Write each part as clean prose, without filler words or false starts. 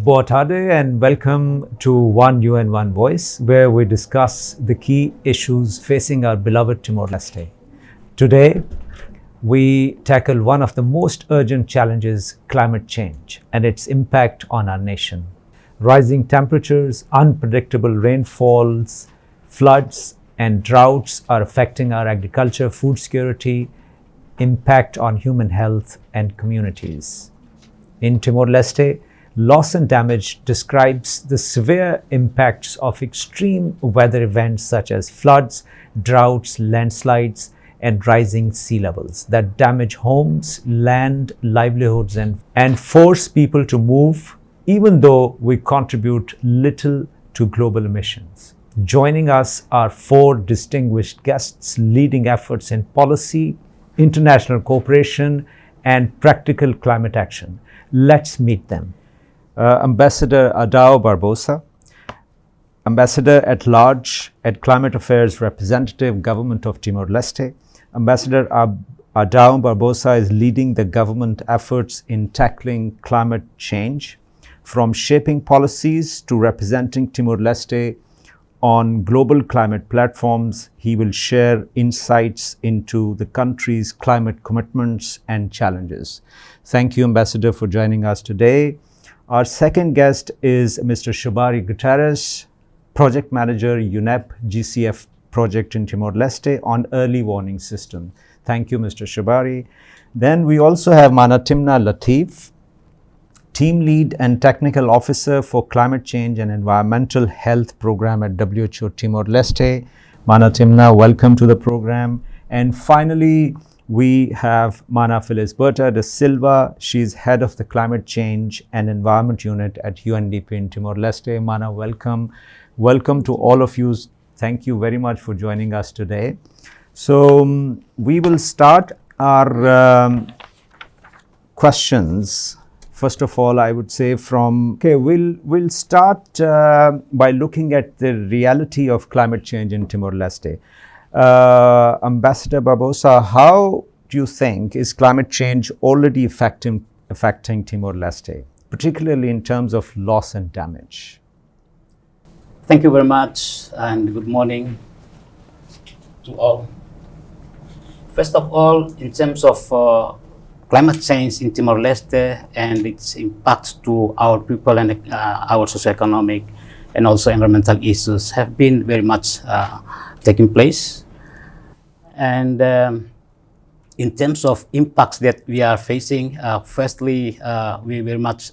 Boa tarde and welcome to One UN One Voice, where we discuss the key issues facing our beloved Timor-Leste. Today, we tackle one of the most urgent challenges, climate change, and its impact on our nation. Rising temperatures, unpredictable rainfalls, floods, and droughts are affecting our agriculture, food security, impact on human health, and communities. In Timor-Leste, loss and damage describes the severe impacts of extreme weather events such as floods, droughts, landslides, and rising sea levels that damage homes, land, livelihoods, and force people to move, even though we contribute little to global emissions. Joining us are four distinguished guests leading efforts in policy, international cooperation, and practical climate action. Let's meet them. Ambassador Adao Barbosa, Ambassador at Large at Climate Affairs Representative, Government of Timor-Leste. Ambassador Adao Barbosa is leading the government efforts in tackling climate change, from shaping policies to representing Timor-Leste on global climate platforms. He will share insights into the country's climate commitments and challenges. Thank you, Ambassador, for joining us today. Our second guest is Mr. Shobari Gutierrez, Project Manager, UNEP GCF project in Timor-Leste on early warning system. Thank you, Mr. Shobari. Then we also have Manatimna Latif, Team Lead and Technical Officer for Climate Change and Environmental Health Program at WHO Timor-Leste. Manatimna, welcome to the program. And finally, we have Mana Felisberta de Silva. She's head of the Climate Change and Environment Unit at UNDP in Timor-Leste. Mana, welcome. Welcome to all of you. Thank you very much for joining us today. So we will start our questions. First of all, I would say we'll start by looking at the reality of climate change in Timor-Leste. Ambassador Barbosa, how do you think is climate change already affecting Timor-Leste, particularly in terms of loss and damage? Thank you very much and good morning to all. First of all, in terms of climate change in Timor-Leste and its impact to our people and our socioeconomic and also environmental issues have been very much taking place. And in terms of impacts that we are facing, firstly, we very much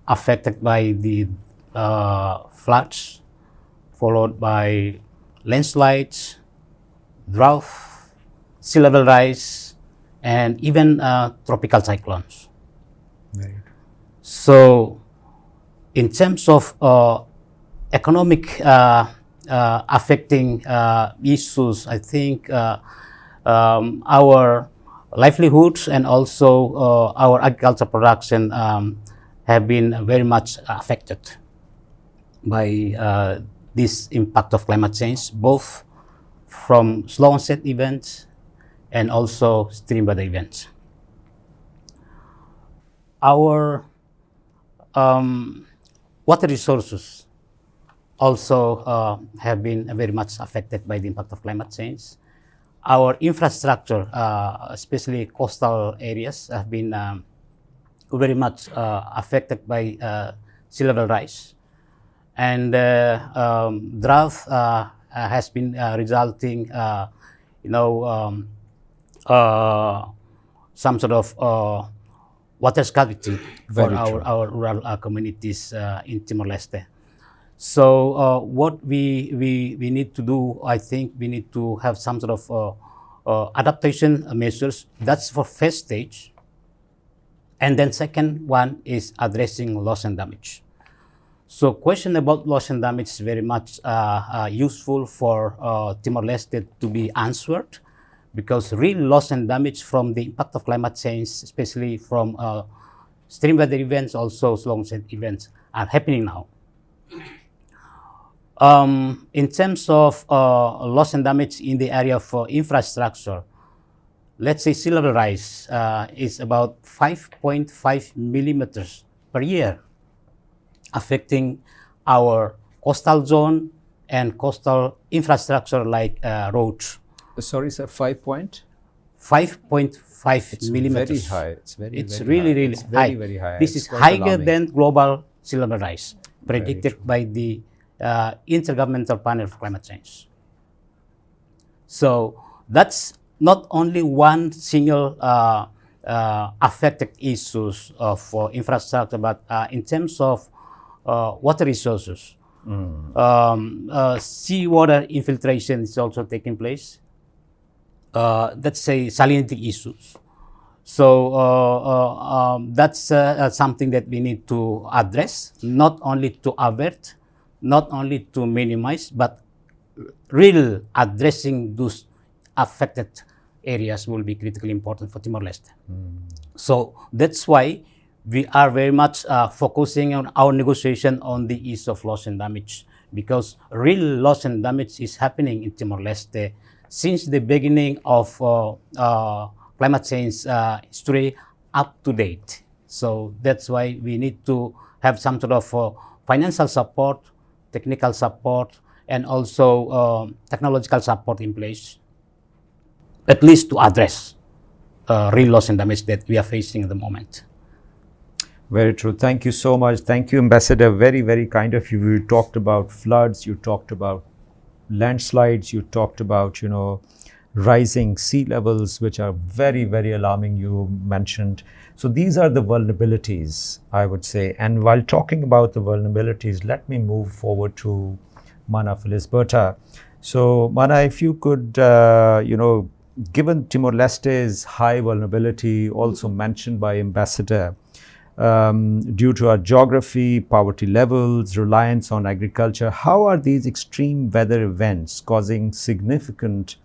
affected by the floods, followed by landslides, drought, sea level rise, and even tropical cyclones. Right. So, in terms of economic affecting issues, I think our livelihoods and also our agriculture production have been very much affected by this impact of climate change, both from slow onset events and also extreme weather events. Our water resources also have been very much affected by the impact of climate change. Our infrastructure, especially coastal areas, have been very much affected by sea level rise. And drought has been resulting, some sort of water scarcity for our rural communities in Timor-Leste. So what we need to do, I think we need to have some sort of adaptation measures. That's for first stage. And then second one is addressing loss and damage. So question about loss and damage is very much useful for Timor-Leste to be answered, because real loss and damage from the impact of climate change, especially from extreme weather events, also slow onset events, are happening now. In terms of loss and damage in the area of infrastructure, let's say sea level rise is about 5.5 millimeters per year, affecting our coastal zone and coastal infrastructure like roads. Sorry, sir, 5.5 It's millimeters. very high. It's very really, high. really It's high. very high. This It's is quite higher alarming. than global sea level rise, predicted true. by the Intergovernmental Panel for Climate Change. So that's not only one single affected issues of infrastructure, but in terms of water resources. Seawater infiltration is also taking place. Let's say salinity issues. So that's something that we need to address, not only to avert, not only to minimize, but real addressing those affected areas will be critically important for Timor-Leste. So that's why we are very much focusing on our negotiation on the issue of loss and damage, because real loss and damage is happening in Timor-Leste since the beginning of climate change history up to date. So that's why we need to have some sort of financial support, technical support, and also technological support in place, at least to address real loss and damage that we are facing at the moment. Very true. Thank you so much. Thank you, Ambassador. Very kind of you. You talked about floods. You talked about landslides. You talked about, rising sea levels, which are very alarming, you mentioned. So these are the vulnerabilities, I would say. And while talking about the vulnerabilities, let me move forward to Mana Felisberta. So Mana, if you could, given Timor-Leste's high vulnerability, also mentioned by Ambassador, due to our geography, poverty levels, reliance on agriculture, how are these extreme weather events causing significant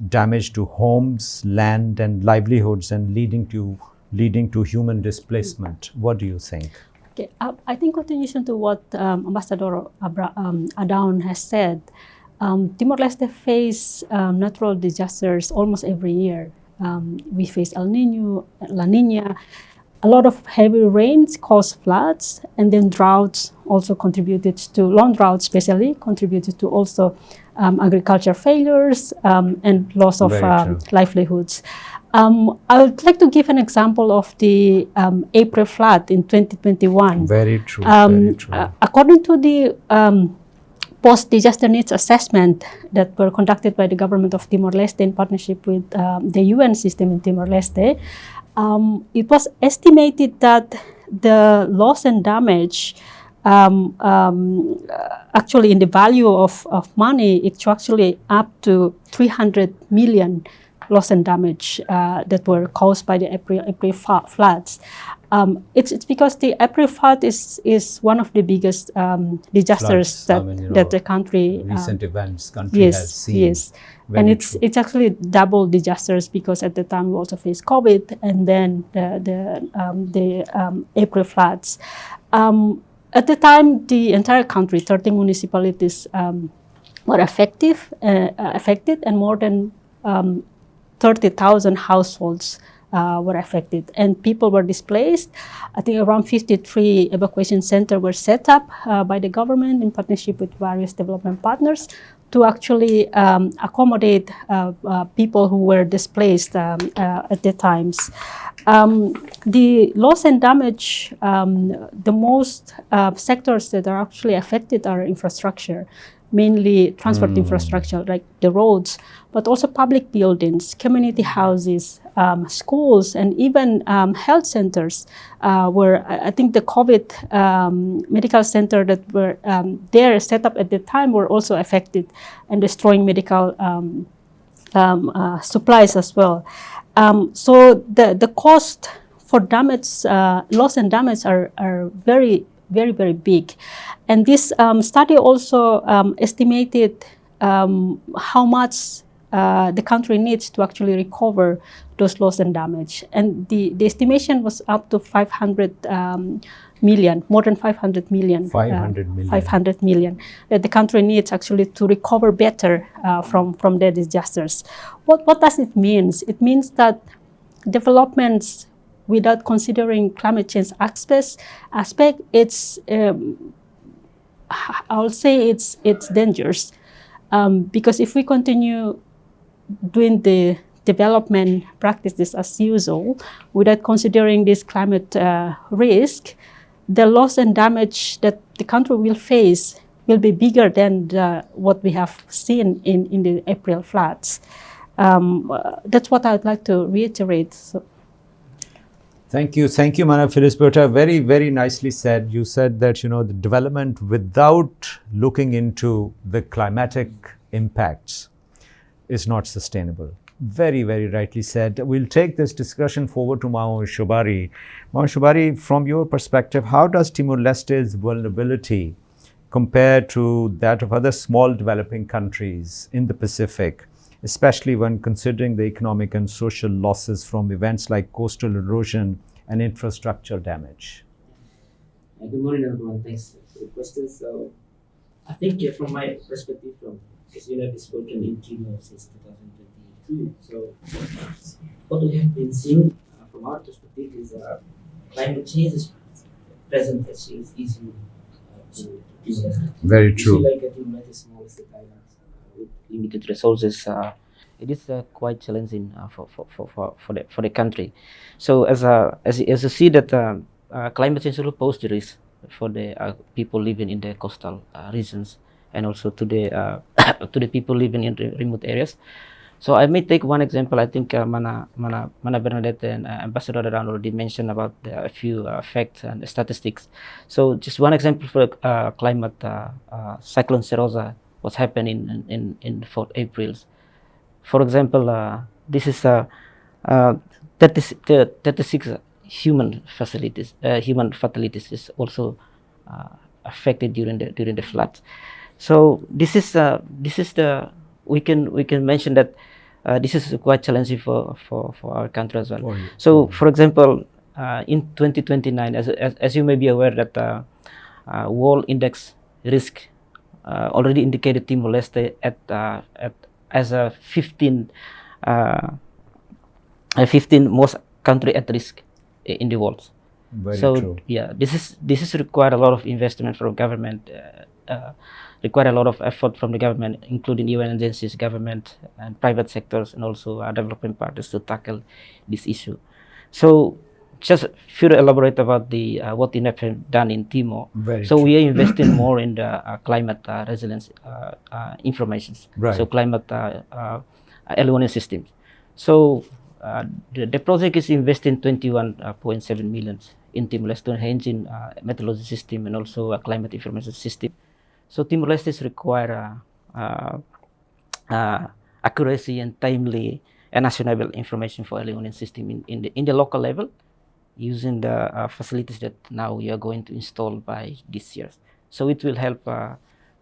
damage to homes, land, and livelihoods, and leading to human displacement? What do you think? Okay, I think continuation to what Ambassador Adaun has said, Timor-Leste face natural disasters almost every year. We face El Nino, La Nina. A lot of heavy rains cause floods, and then droughts also contributed to, long droughts especially, contributed to also agriculture failures and loss of livelihoods. I would like to give an example of the April flood in 2021. Very true. According to the post-disaster needs assessment that were conducted by the government of Timor-Leste in partnership with the UN system in Timor-Leste, it was estimated that the loss and damage, actually in the value of money, it's actually up to 300 million loss and damage that were caused by the April floods. It's because the April flood is one of the biggest disasters floods, that the country recent events country has seen. Yes, and it's actually double disasters because at the time we also faced COVID and then the April floods. At the time, the entire country, 13 municipalities were affected, and more than 30,000 households were affected, and people were displaced. I think around 53 evacuation centers were set up by the government in partnership with various development partners to actually accommodate people who were displaced at the times. The loss and damage, the most sectors that are actually affected are infrastructure, mainly transport infrastructure like the roads, but also public buildings, community houses, schools, and even health centers where I think the COVID medical center that were there set up at the time were also affected and destroying medical supplies as well. So the cost for damage, loss and damage are very big. And this study also estimated how much the country needs to actually recover those loss and damage. And the estimation was up to 500 million, more than 500 million. 500 million that the country needs actually to recover better from the disasters. What does it mean? It means that developments without considering climate change aspect, it's I'll say it's dangerous, because if we continue doing the development practices as usual without considering this climate risk, the loss and damage that the country will face will be bigger than what we have seen in the April floods. That's what I'd like to reiterate. So. Thank you, Mana Felisberta. Very, very nicely said. You said that the development without looking into the climatic impacts is not sustainable. Very, very rightly said. We'll take this discussion forward to Mao Shobari. Mao Shobari, from your perspective, how does Timor-Leste's vulnerability compare to that of other small developing countries in the Pacific, especially when considering the economic and social losses from events like coastal erosion and infrastructure damage? Good morning, everyone. Thanks for the question. So, I think from my perspective, because I've spoken in Timor since 2022. So, what we have been seeing from our perspective is climate change is present as issue to Timor-Leste. Very true. Like Timor-Leste is small as the island with limited resources. It is quite challenging for the country. So as you see that climate change will pose the risk for the people living in the coastal regions, and also to the to the people living in the remote areas. So I may take one example. I think Mana Bernadette and Ambassador Aran already mentioned about a few facts and statistics. So just one example for climate cyclone Serosa, what's happening in 4th April. For example, this is 36 human fatalities is also affected during the floods. So this is the we can mention that this is quite challenging for our country as well. So for example, in 2029, as you may be aware that World Index Risk already indicated Timor-Leste as a 15 most country at risk in the world. Very so true. Yeah, this is require a lot of investment from government, require a lot of effort from the government, including UN agencies, government and private sectors, and also developing partners to tackle this issue. So just further elaborate about the what INEP have done in Timor. Very so true. we are investing more in the climate resilience information. Right. So climate early warning systems. So the project is investing 21.7 million in Timor-Leste to enhancing meteorology system and also a climate information system. So Timor-Leste require accuracy and timely and actionable information for early warning system in the local level, using the facilities that now we are going to install by this year. So it will help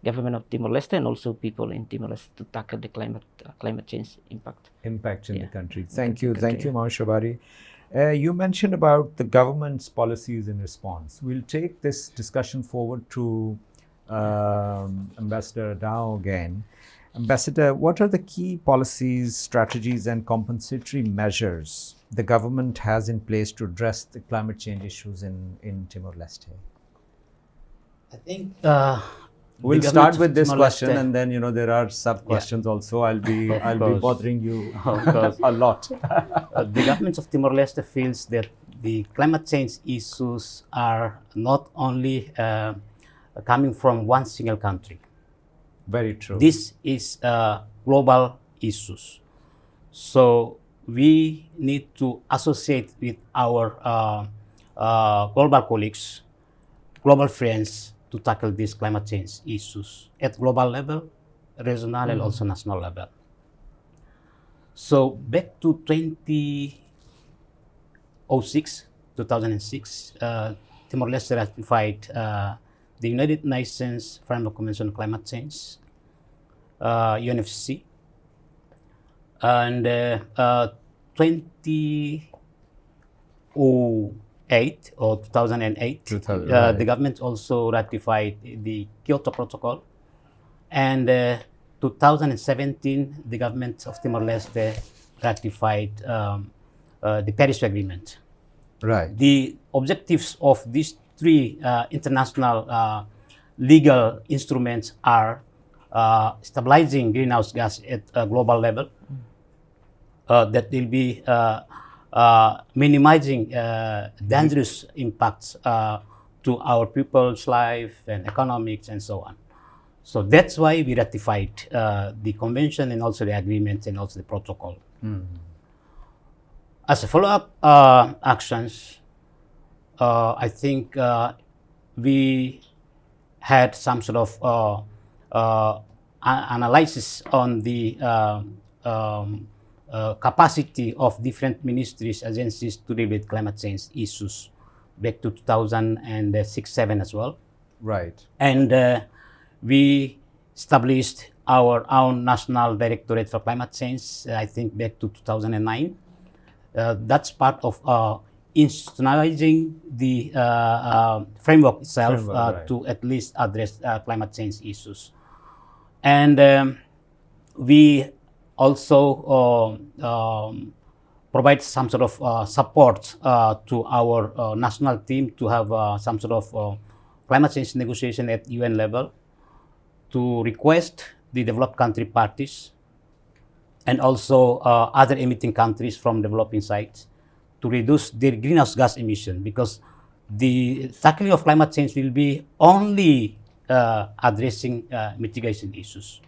government of Timor-Leste and also people in Timor-Leste to tackle the climate change impact In the country. Thank you, Mao Shobari. You mentioned about the government's policies in response. We'll take this discussion forward to Ambassador Dao again. Ambassador, what are the key policies, strategies, and compensatory measures the government has in place to address the climate change issues in Timor-Leste? I think we'll start with this question, and then there are sub questions also. I'll be bothering you a lot. The government of Timor-Leste feels that the climate change issues are not only coming from one single country. Very true. This is global issues. So we need to associate with our global colleagues, global friends, to tackle these climate change issues at global level, regional, and also national level. So back to 2006, Timor-Leste ratified the United Nations Framework Convention on Climate Change, UNFCCC, and 2008 or 2008, the government also ratified the Kyoto Protocol, and 2017 the government of Timor-Leste ratified the Paris Agreement. Right. The objectives of these three international legal instruments are stabilizing greenhouse gas at a global level, that will be minimizing dangerous impacts to our people's life and economics and so on. So that's why we ratified the convention and also the agreement and also the protocol. As a follow-up actions, I think we had some sort of analysis on the capacity of different ministries, agencies to deal with climate change issues back to 2006-7 as well. Right. And we established our own National Directorate for Climate Change, I think back to 2009. That's part of institutionalizing the framework itself Right. to at least address climate change issues. And we also provide some sort of support to our national team to have some sort of climate change negotiation at UN level, to request the developed country parties and also other emitting countries from developing sites to reduce their greenhouse gas emission, because the tackling of climate change will be only addressing mitigation issues.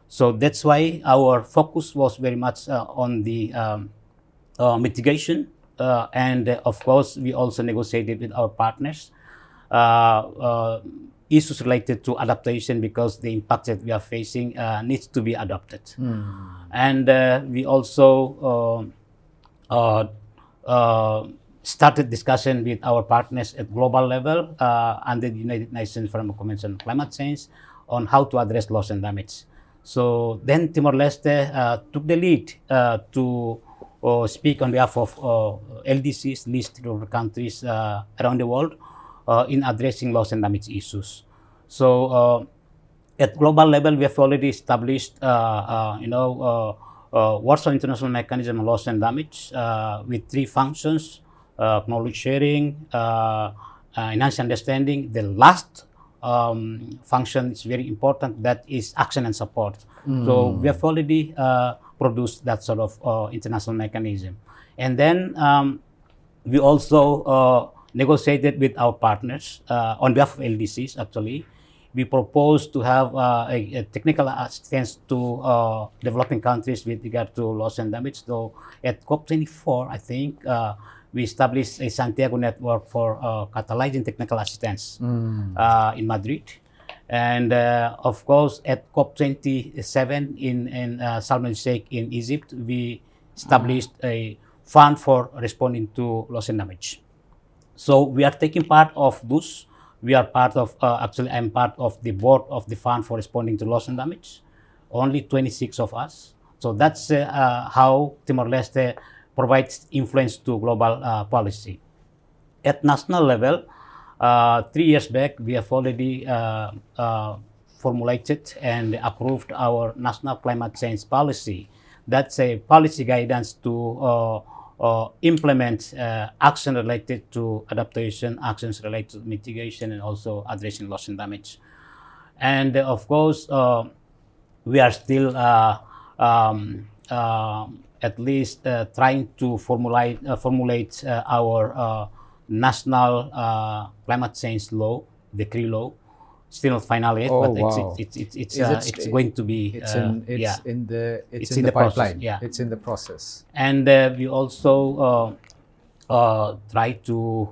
So that's why our focus was very much on the mitigation, and of course we also negotiated with our partners issues related to adaptation, because the impact that we are facing needs to be adapted. And we also started discussion with our partners at global level under the United Nations Framework Convention on Climate Change on how to address loss and damage. So then Timor-Leste took the lead to speak on behalf of LDCs, least developed countries around the world, in addressing loss and damage issues. So at global level, we have already established, Warsaw International Mechanism on Loss and Damage with three functions: knowledge sharing, enhanced understanding. The last function is very important, that is action and support. So we have already produced that sort of international mechanism. And then we also negotiated with our partners on behalf of LDCs. Actually, we proposed to have a technical assistance to developing countries with regard to loss and damage. So at COP24, I think we established a Santiago network for catalyzing technical assistance in Madrid. And of course, at COP27 in Sharm el-Sheikh in Egypt, we established a fund for responding to loss and damage. So we are taking part of those. We are part of, actually I'm part of the board of the fund for responding to loss and damage. Only 26 of us. So that's how Timor-Leste provides influence to global policy. At national level, 3 years back, we have already formulated and approved our national climate change policy. That's a policy guidance to implement action related to adaptation, actions related to mitigation, and also addressing loss and damage. And of course, we are still at least trying to formulate our national climate change law, decree law. Still not final yet, but it's going to be. It's in the process, pipeline. yeah. It's in the process. And we also try to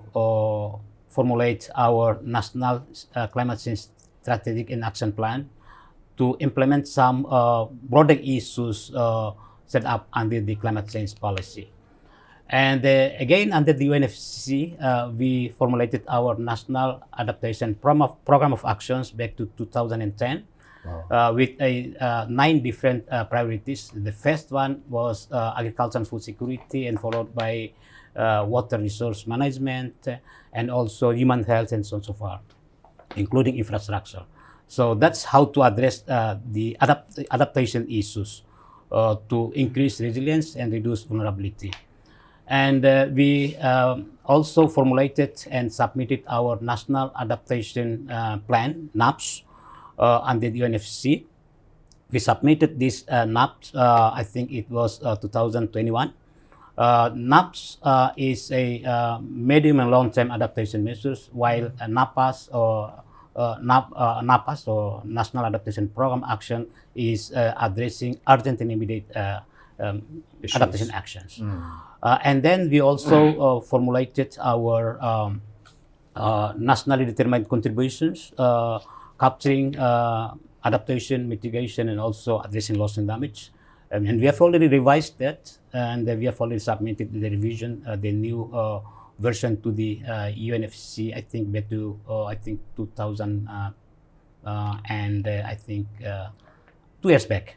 formulate our national climate change strategic and action plan to implement some broader issues set up under the climate change policy. And again, under the UNFCCC, we formulated our National Adaptation Program of Actions back to 2010. Wow. With 9 different priorities. The first one was agriculture and food security, and followed by water resource management, and also human health, and so on and so forth, including infrastructure. So that's how to address the adaptation issues to increase resilience and reduce vulnerability. And we also formulated and submitted our National Adaptation Plan, NAPS, under the UNFCCC. We submitted this NAPS, I think it was 2021. NAPS is a medium and long-term adaptation measures, while NAPAS or NAPAS or National Adaptation Program Action is addressing urgent and immediate adaptation actions. And then we also formulated our nationally determined contributions, capturing adaptation, mitigation, and also addressing loss and damage. And we have already revised that, and we have already submitted the revision, the new version to the UNFCCC, I think back to, I think 2000, and I think 2 years back.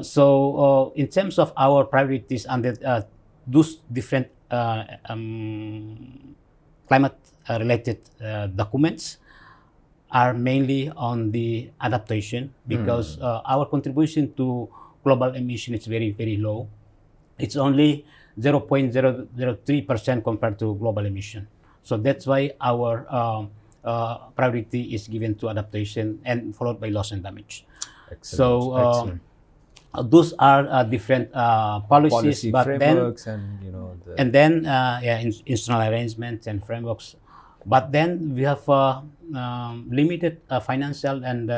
So in terms of our priorities under those different climate-related documents are mainly on the adaptation, because our contribution to global emission is very, very low. It's only 0.003% compared to global emission. So that's why our priority is given to adaptation and followed by loss and damage. Excellent. So Excellent. those are different policies, Policy but frameworks then and, you know, the and then institutional arrangements and frameworks. But then we have limited financial and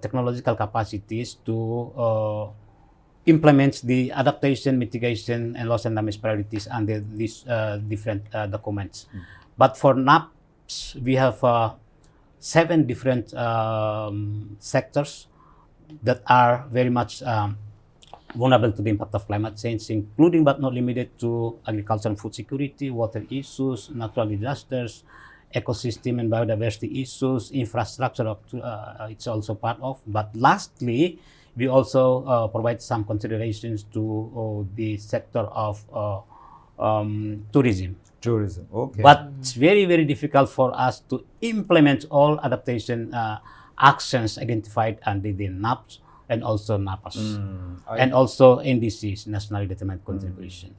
technological capacities to implement the adaptation, mitigation, and loss and damage priorities under these different documents. But for NAPS, we have 7 different sectors that are very much vulnerable to the impact of climate change, including but not limited to agriculture and food security, water issues, natural disasters, ecosystem and biodiversity issues, infrastructure, it's also part of. But lastly, we also provide some considerations to the sector of tourism. tourism. Okay. But it's very, very difficult for us to implement all adaptation actions identified under the NAPS and also NAPAS, and also NDC's, Nationally Determined Contribution.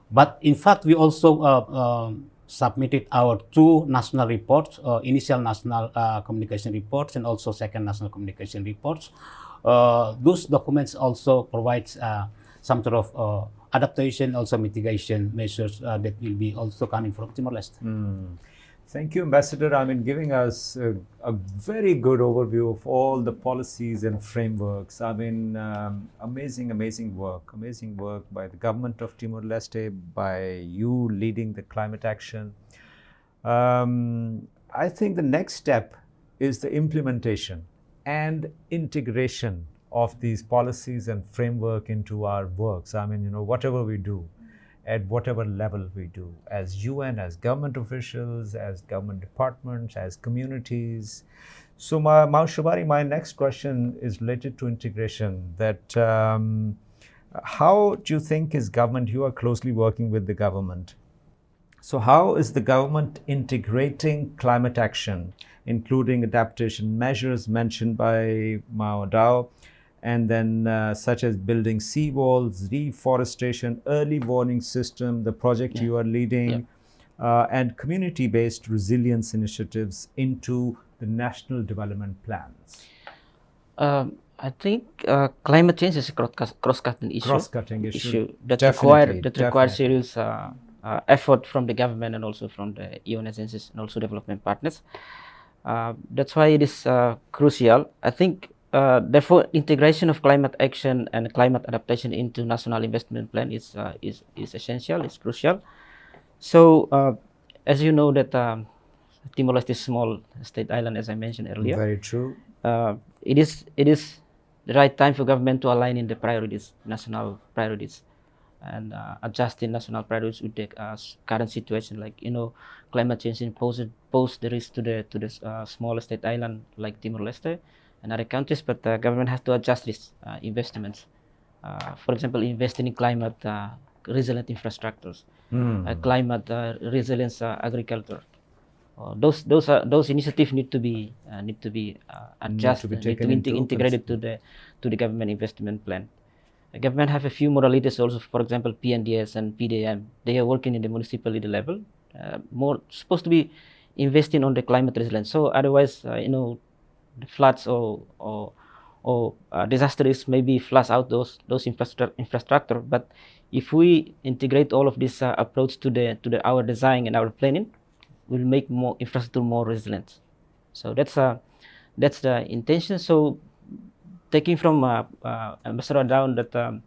But in fact, we also submitted our 2 national reports, initial national communication reports and also second national communication reports. Those documents also provide some sort of adaptation, also mitigation measures that will be also coming from Timor-Leste. Thank you, Ambassador. I mean, giving us a very good overview of all the policies and frameworks. I mean, amazing work by the government of Timor-Leste, by you leading the climate action. I think the next step is the implementation and integration of these policies and framework into our works. I mean, you know, whatever we do, at whatever level we do, as UN, as government officials, as government departments, as communities. So, Maushabari, my next question is related to integration. That how do you think is government? You are closely working with the government. So, how is the government integrating climate action, including adaptation measures mentioned by Mao Dao, and then such as building seawalls, reforestation, early warning system, the project you are leading, and community-based resilience initiatives into the national development plans? I think climate change is a cross-cutting issue. Cross-cutting issue. that Definitely, requires serious effort from the government and also from the UN agencies and also development partners. That's why it is crucial. I think therefore, integration of climate action and climate adaptation into national investment plan is essential, is crucial. So, as you know that Timor-Leste is a small state island, as I mentioned earlier. Very true. It is the right time for government to align in the priorities, national priorities, and adjusting national priorities with the current situation. Like, you know, climate change pose the risk to the small state island like Timor-Leste and other countries, but the government has to adjust these investments. For example, investing in climate resilient infrastructures, climate resilience agriculture. Those initiatives need to be adjusted, need to be integrated to the government investment plan. The government have a few modalities also, for example, PNDS and PDM. They are working in the municipality level, more supposed to be investing on the climate resilience. So otherwise, the floods or disasters maybe flush out those infrastructure. But if we integrate all of this approach to our design and our planning, we'll make more infrastructure more resilient. So that's the intention. So taking from Ambassador down that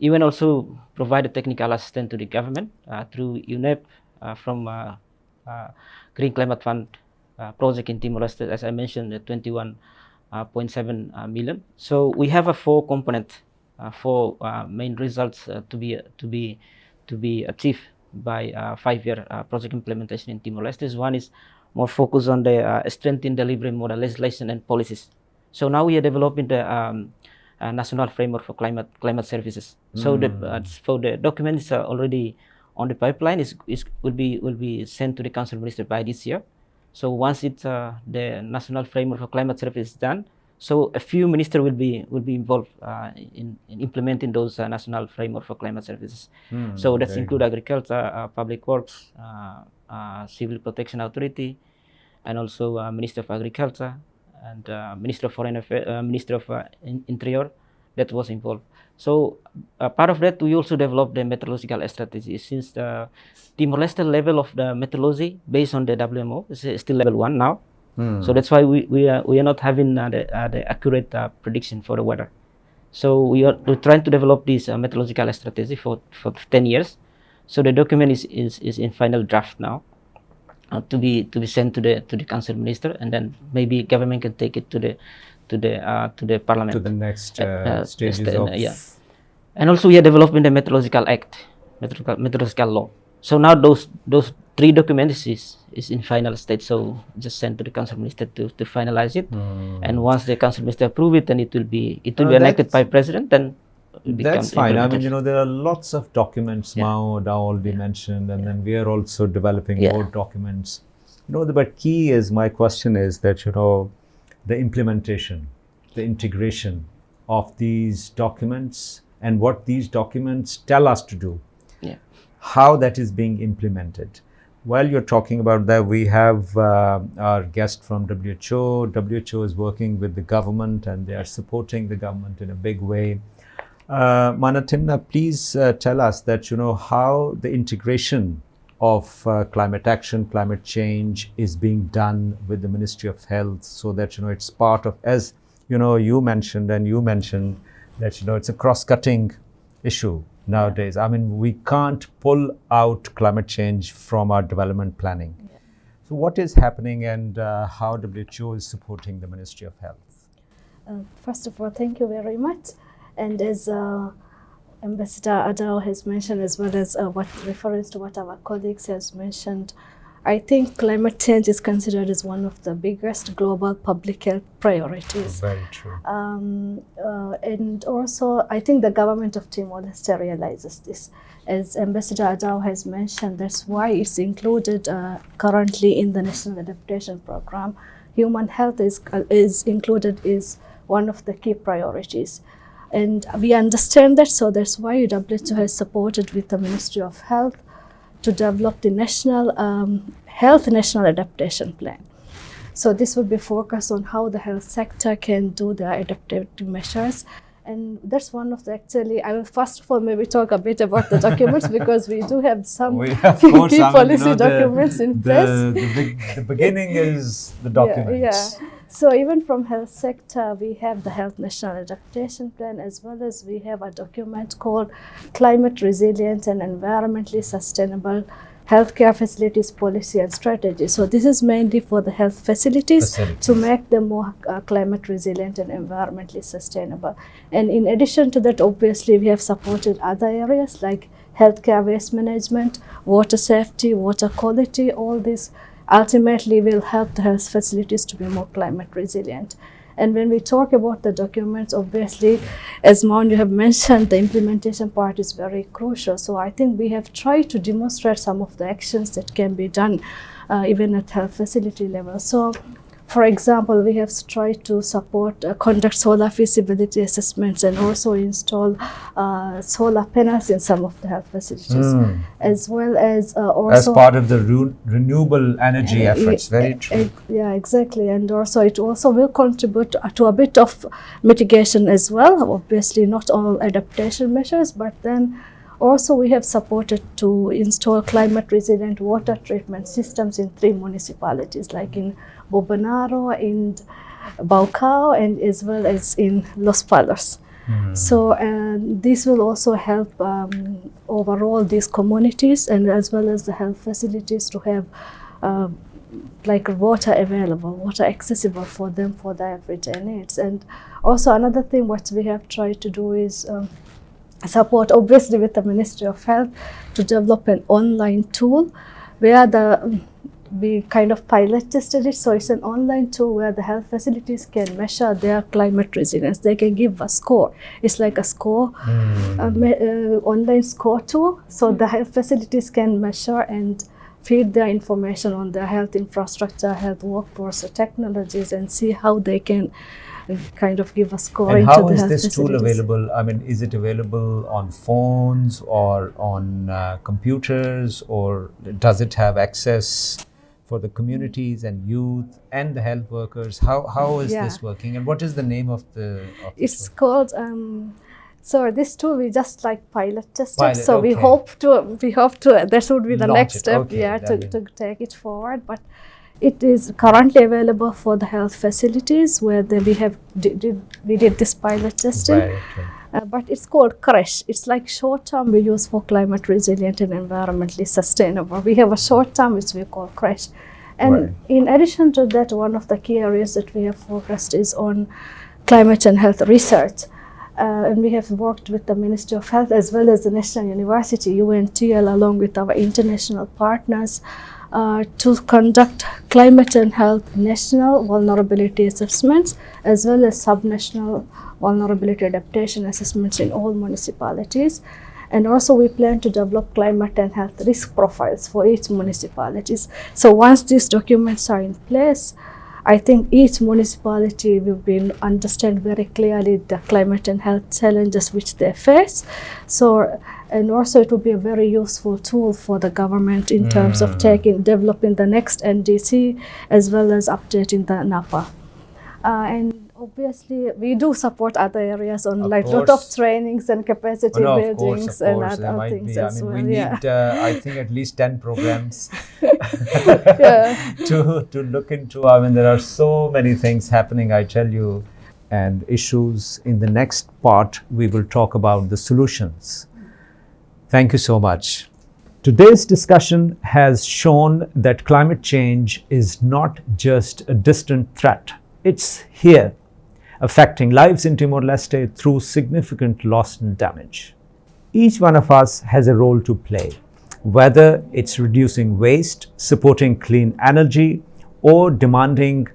UN also provided technical assistance to the government through UNEP from Green Climate Fund project in Timor-Leste, as I mentioned, 21.7 million. So we have a 4 component, 4 main results to be achieved by 5-year project implementation in Timor-Leste. One is more focused on the strengthening delivery model, legislation and policies. So now we are developing the national framework for climate services. So the document is already on the pipeline. Will be sent to the council minister by this year. So once it's the national framework for climate service is done, so a few ministers will be involved in implementing those national framework for climate services. So that's include agriculture, public works, civil protection authority, and also Minister of Agriculture and Minister of Foreign Affairs, Minister of Interior, that was involved. So part of that, we also developed the meteorological strategy. Since the Timor-Leste level of the meteorology based on the WMO is still level 1 now. So that's why we are not having the accurate prediction for the weather. So we're trying to develop this meteorological strategy for 10 years. So the document is in final draft now. To be sent to the council minister, and then maybe government can take it to the parliament. To the next stages of. Yeah. And also we are developing the meteorological act, meteorological law. So now those 3 documents is in final state. So just sent to the council minister to finalize it. And once the council minister approve it, then it will be enacted by president. Then that's fine. I mean, there are lots of documents Mao already mentioned, and then we are also developing more documents. But key is, my question is that, the implementation, the integration of these documents and what these documents tell us to do, how that is being implemented. While you're talking about that, we have our guest from WHO. WHO is working with the government and they are supporting the government in a big way. Manatimna, please tell us that, how the integration of climate action, climate change is being done with the Ministry of Health, so that, it's part of, as you mentioned that, it's a cross-cutting issue nowadays. I mean, we can't pull out climate change from our development planning. So what is happening, and how WHO is supporting the Ministry of Health? First of all, thank you very much. And as Ambassador Adao has mentioned, as well as what reference to what our colleagues has mentioned, I think climate change is considered as one of the biggest global public health priorities. Very true. And also, I think the government of Timor-Leste realizes this. As Ambassador Adao has mentioned, that's why it's included currently in the National Adaptation Program. Human health is included as one of the key priorities. And we understand that, so that's why WHO has supported with the Ministry of Health to develop the National National Adaptation Plan. So this will be focused on how the health sector can do the adaptive measures. And that's one of the, actually, I will first of all maybe talk a bit about the documents, because we do have some key policy documents in place. The beginning is the documents. So even from health sector, we have the Health National Adaptation Plan, as well as we have a document called Climate Resilient and Environmentally Sustainable Healthcare Facilities Policy and Strategy. So this is mainly for the health facilities to make them more climate resilient and environmentally sustainable. And in addition to that, obviously, we have supported other areas like healthcare waste management, water safety, water quality. All these ultimately will help the health facilities to be more climate resilient. And when we talk about the documents, obviously, as Maun, you have mentioned, the implementation part is very crucial. So I think we have tried to demonstrate some of the actions that can be done even at health facility level. So For example, we have tried to support, conduct solar feasibility assessments and also install solar panels in some of the health facilities, as well as also as part of the renewable energy efforts. Very true. Yeah, exactly. And also it also will contribute to a bit of mitigation as well. Obviously, not all adaptation measures, but then also we have supported to install climate resilient water treatment systems in 3 municipalities, like in Bobanaro, in Baucau, and as well as in Los Palos. So this will also help overall these communities and as well as the health facilities to have like water available, water accessible for them for their everyday needs. And also another thing what we have tried to do is support, obviously with the Ministry of Health, to develop an online tool where we kind of pilot tested it. So it's an online tool where the health facilities can measure their climate resilience. They can give a score. It's like a score, online score tool. So the health facilities can measure and feed their information on their health infrastructure, health workforce, technologies, and see how they can kind of give a score and into how the is health this facilities. tool available? I mean, is it available on phones or on computers, or does it have access for the communities and youth and the health workers? How is this working, and what is the name of the It's tool? called so this tool we just like pilot tested. So Okay. we hope to that would be the Launch next it. step, Okay, to take it forward. But it is currently available for the health facilities where we did this pilot testing. Right, okay. But it's called CRESH. It's like short term we use for climate resilient and environmentally sustainable. We have a short term which we call CRESH. And in addition to that, one of the key areas that we have focused is on climate and health research. And we have worked with the Ministry of Health as well as the National University, UNTL, along with our international partners to conduct climate and health national vulnerability assessments as well as subnational vulnerability adaptation assessments in all municipalities. And also we plan to develop climate and health risk profiles for each municipalities. So once these documents are in place, I think each municipality will understand very clearly the climate and health challenges which they face. So, and also it will be a very useful tool for the government in terms of developing the next NDC as well as updating the NAPA. And obviously we do support other areas on like lot of trainings and capacity buildings and other things as well. We need I think at least 10 programs to look into. I mean, there are so many things happening, I tell you, and issues. In the next part we will talk about the solutions. Thank you so much. Today's discussion has shown that climate change is not just a distant threat. It's here, affecting lives in Timor-Leste through significant loss and damage. Each one of us has a role to play, whether it's reducing waste, supporting clean energy, or demanding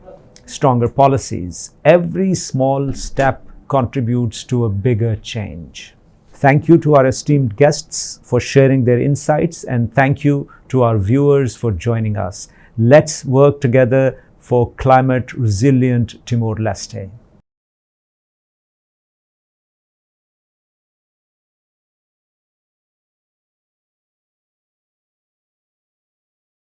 stronger policies. Every small step contributes to a bigger change. Thank you to our esteemed guests for sharing their insights, and thank you to our viewers for joining us. Let's work together for climate resilient Timor-Leste.